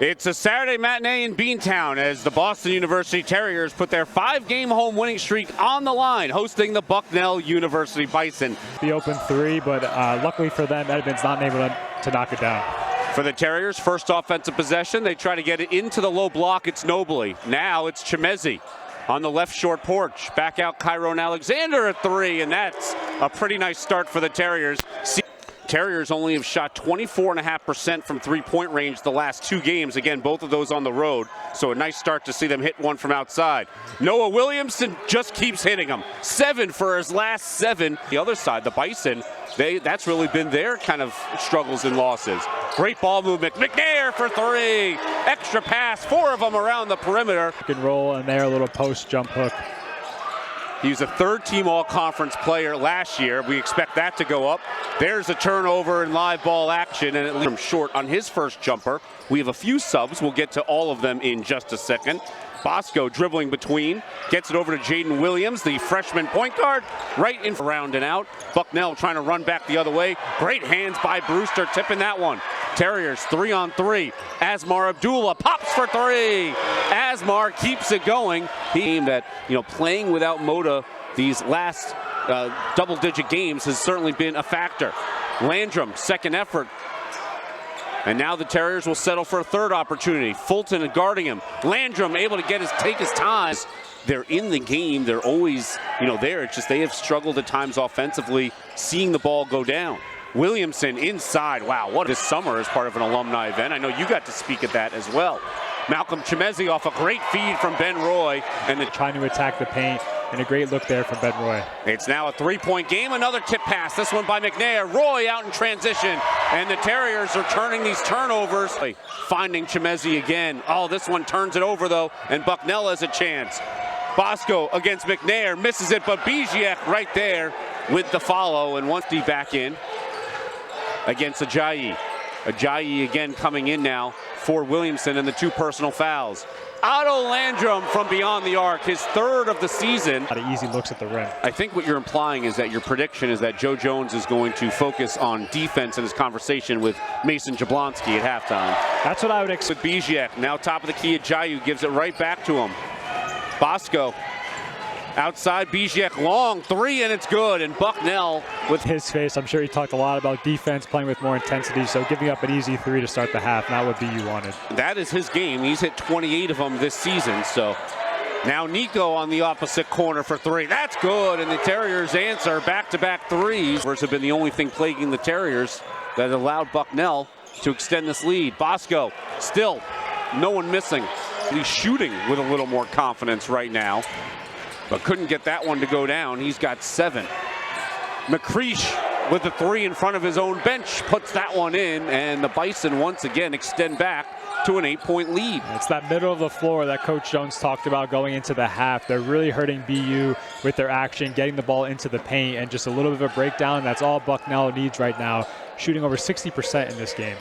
It's a Saturday matinee in Beantown as the Boston University Terriers put their 5-game home winning streak on the line, hosting the Bucknell University Bison. The open three, but luckily for them, Edmonds not able to knock it down. For the Terriers, first offensive possession, they try to get it into the low block. It's Nobley. Now it's Chimezi on the left short porch. Back out Kyron Alexander at 3, and that's a pretty nice start for the Terriers. Terriers only have shot 24.5% from three-point range the last 2 games. Again, both of those on the road, so a nice start to see them hit one from outside. Noah Williamson just keeps hitting them. 7 for his last 7. The other side, the Bison, that's really been their kind of struggles and losses. Great ball movement. McNair for 3. Extra pass, 4 of them around the perimeter. Pick and roll, and there a little post jump hook. He was a 3rd-team all-conference player last year. We expect that to go up. There's a turnover in live ball action, and it leaves him short on his first jumper. We have a few subs. We'll get to all of them in just a second. Bosco dribbling between, gets it over to Jaden Williams, the freshman point guard, right in round and out. Bucknell trying to run back the other way. Great hands by Brewster, tipping that one. Terriers 3-on-3. Asmar Abdullah pops for 3. Asmar keeps it going. Team that, playing without Moda these last double-digit games has certainly been a factor. Landrum, second effort. And now the Terriers will settle for a 3rd opportunity. Fulton guarding him. Landrum able to take his time. They're in the game. They're always, there. It's just they have struggled at times offensively, seeing the ball go down. Williamson inside. Wow, what this summer as part of an alumni event. I know you got to speak at that as well. Malcolm Chimezi off a great feed from Ben Roy. And then trying to attack the paint. And a great look there from Ben Roy. It's now a 3-point game. Another tip pass. This one by McNair. Roy out in transition. And the Terriers are turning these turnovers. Finding Chimezi again. Oh, this one turns it over, though. And Bucknell has a chance. Bosco against McNair. Misses it, but Biziak right there with the follow. And once he back in against Ajayi. Ajayi again coming in now for Williamson and the 2 personal fouls. Otto Landrum from beyond the arc, his 3rd of the season. A lot of easy looks at the rim. I think what you're implying is that your prediction is that Joe Jones is going to focus on defense in his conversation with Mason Jablonski at halftime. That's what I would expect. With Biziak, now top of the key, Ajayi gives it right back to him. Bosco outside, Biziak long 3, and it's good. And Bucknell with his face, I'm sure he talked a lot about defense, playing with more intensity, so giving up an easy 3 to start the half, not what BU wanted. That is his game. He's hit 28 of them this season, so now Nico on the opposite corner for 3. That's good, and the Terriers answer back-to-back 3s. Have been the only thing plaguing the Terriers that allowed Bucknell to extend this lead. Bosco still no one missing. He's shooting with a little more confidence right now, but couldn't get that one to go down. He's got 7. McCreesh with the 3 in front of his own bench puts that one in, and the Bison once again extend back to an 8-point lead. It's that middle of the floor that Coach Jones talked about going into the half. They're really hurting BU with their action, getting the ball into the paint, and just a little bit of a breakdown. That's all Bucknell needs right now, shooting over 60% in this game.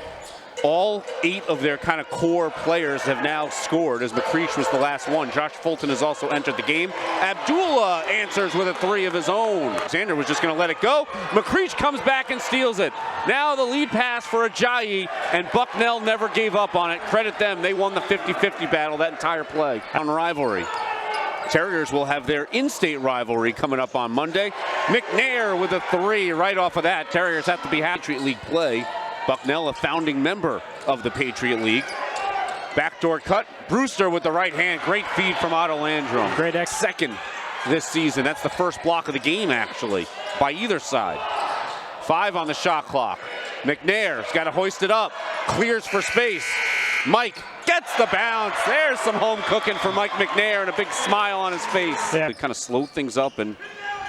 All 8 of their kind of core players have now scored, as McCreesh was the last one. Josh Fulton has also entered the game. Abdullah answers with a 3 of his own. Alexander was just going to let it go. McCreesh comes back and steals it. Now the lead pass for Ajayi, and Bucknell never gave up on it. Credit them. They won the 50-50 battle that entire play. On rivalry. Terriers will have their in-state rivalry coming up on Monday. McNair with a 3 right off of that. Terriers have to be happy. Patriot League play. Bucknell, a founding member of the Patriot League. Backdoor cut. Brewster with the right hand. Great feed from Otto Landrum. Great second this season. That's the first block of the game, actually, by either side. 5 on the shot clock. McNair's got to hoist it up. Clears for space. Mike gets the bounce. There's some home cooking for Mike McNair and a big smile on his face. Yeah. They kind of slow things up and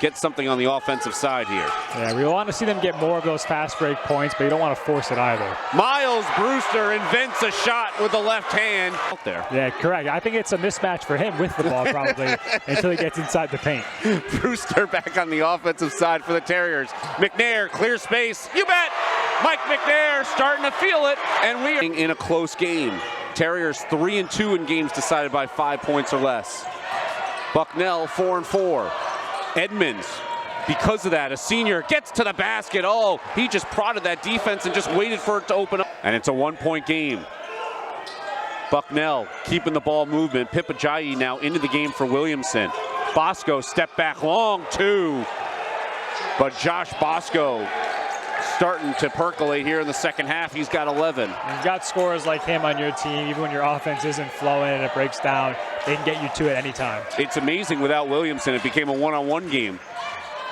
get something on the offensive side here. Yeah, we want to see them get more of those fast break points, but you don't want to force it either. Miles Brewster invents a shot with the left hand. Out there. Yeah, correct. I think it's a mismatch for him with the ball probably until he gets inside the paint. Brewster back on the offensive side for the Terriers. McNair, clear space. You bet! Mike McNair starting to feel it, and we are in a close game. Terriers 3-2 in games decided by 5 points or less. Bucknell 4-4. Edmonds, because of that, a senior gets to the basket. Oh, he just prodded that defense and just waited for it to open up. And it's a 1-point game. Bucknell keeping the ball movement. Pipajayi now into the game for Williamson. Bosco step back long, 2. But Josh Bosco starting to percolate here in the second half. He's got 11. You've got scorers like him on your team. Even when your offense isn't flowing and it breaks down, they can get you to it anytime. It's amazing without Williamson. It became a one-on-one game.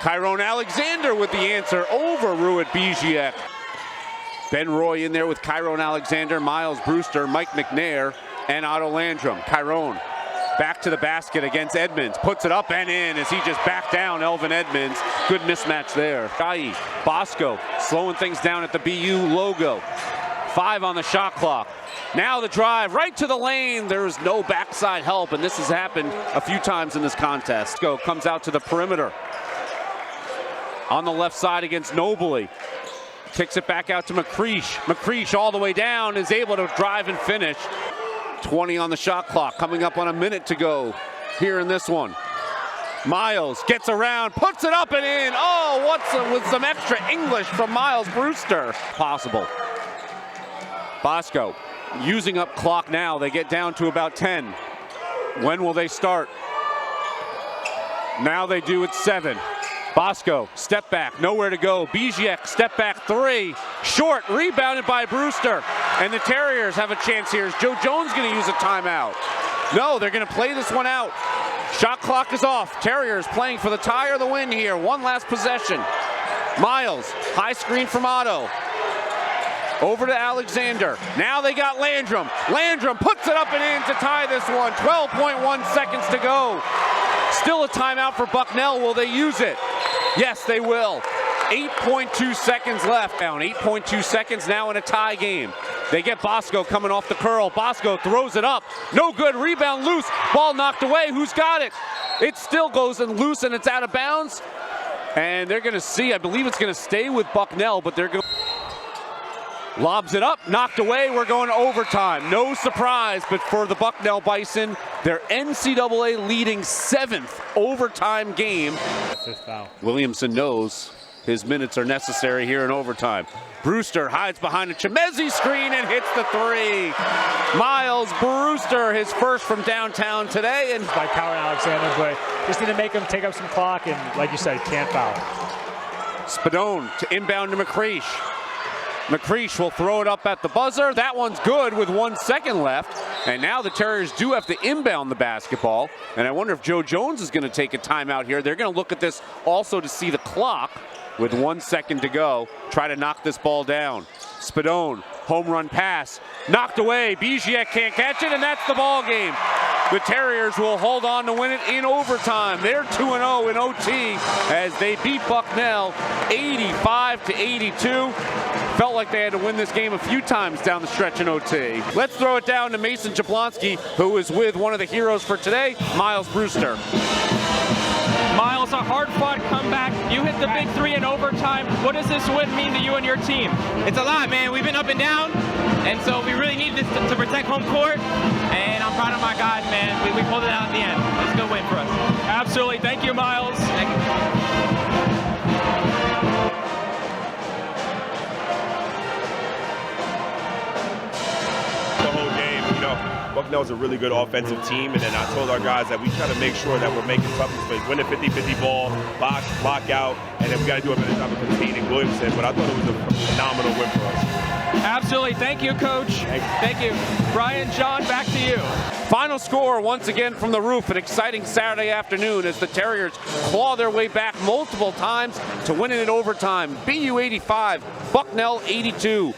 Chiron Alexander with the answer over Ruit Biziek. Ben Roy in there with Chiron Alexander, Miles Brewster, Mike McNair, and Otto Landrum. Chiron back to the basket against Edmonds. Puts it up and in as he just backed down Elvin Edmonds. Good mismatch there. Bosco slowing things down at the BU logo. 5 on the shot clock. Now the drive right to the lane. There's no backside help, and this has happened a few times in this contest. Comes out to the perimeter. On the left side against Nobley. Kicks it back out to McCreesh. McCreesh all the way down is able to drive and finish. 20 on the shot clock, coming up on a minute to go here in this one. Miles gets around, puts it up and in. Oh, with some extra English from Miles Brewster. Possible. Bosco using up clock now. They get down to about 10. When will they start? Now they do at 7. Bosco, step back, nowhere to go. Biziek, step back 3. Short, rebounded by Brewster. And the Terriers have a chance here. Is Joe Jones going to use a timeout? No, they're going to play this one out. Shot clock is off. Terriers playing for the tie or the win here. One last possession. Miles, high screen from Otto. Over to Alexander. Now they got Landrum. Landrum puts it up and in to tie this one. 12.1 seconds to go. Still a timeout for Bucknell. Will they use it? Yes, they will. 8.2 seconds left. Down 8.2 seconds now in a tie game. They get Bosco coming off the curl. Bosco throws it up. No good. Rebound loose. Ball knocked away. Who's got it? It still goes and loose and it's out of bounds. And they're going to see. I believe it's going to stay with Bucknell, but they're going. Lobs it up, knocked away, we're going to overtime. No surprise, but for the Bucknell Bison, their NCAA leading 7th overtime game. 5th foul. Williamson knows his minutes are necessary here in overtime. Brewster hides behind a Chemezi screen and hits the 3. Miles Brewster, his first from downtown today. And by Chiron Alexander, but just need to make him take up some clock and, like you said, can't foul. Spadone to inbound to McCreesh. McCreesh will throw it up at the buzzer. That one's good with 1 second left. And now the Terriers do have to inbound the basketball. And I wonder if Joe Jones is going to take a timeout here. They're going to look at this also to see the clock with 1 second to go. Try to knock this ball down. Spadone, home run pass. Knocked away. Biziek can't catch it, and that's the ball game. The Terriers will hold on to win it in overtime. They're 2-0 in OT as they beat Bucknell 85-82. Felt like they had to win this game a few times down the stretch in OT. Let's throw it down to Mason Jablonski, who is with one of the heroes for today, Miles Brewster. Miles, a hard-fought comeback. You hit the big 3 in overtime. What does this win mean to you and your team? It's a lot, man. We've been up and down, and so we really need this to protect home court, and I'm proud of my guys, man. We pulled it out at the end. It's a good win for us. Absolutely. Thank you, Miles. Thank you. Bucknell's a really good offensive team, and then I told our guys that we try to make sure that we're making tough mistakes, win a 50-50 ball, box, lock out, and then we got to do a better job of containing Williamson, but I thought it was a phenomenal win for us. Absolutely. Thank you, Coach. Thank you. Brian, John, back to you. Final score once again from the roof. An exciting Saturday afternoon as the Terriers claw their way back multiple times to win it in overtime. BU 85, Bucknell 82.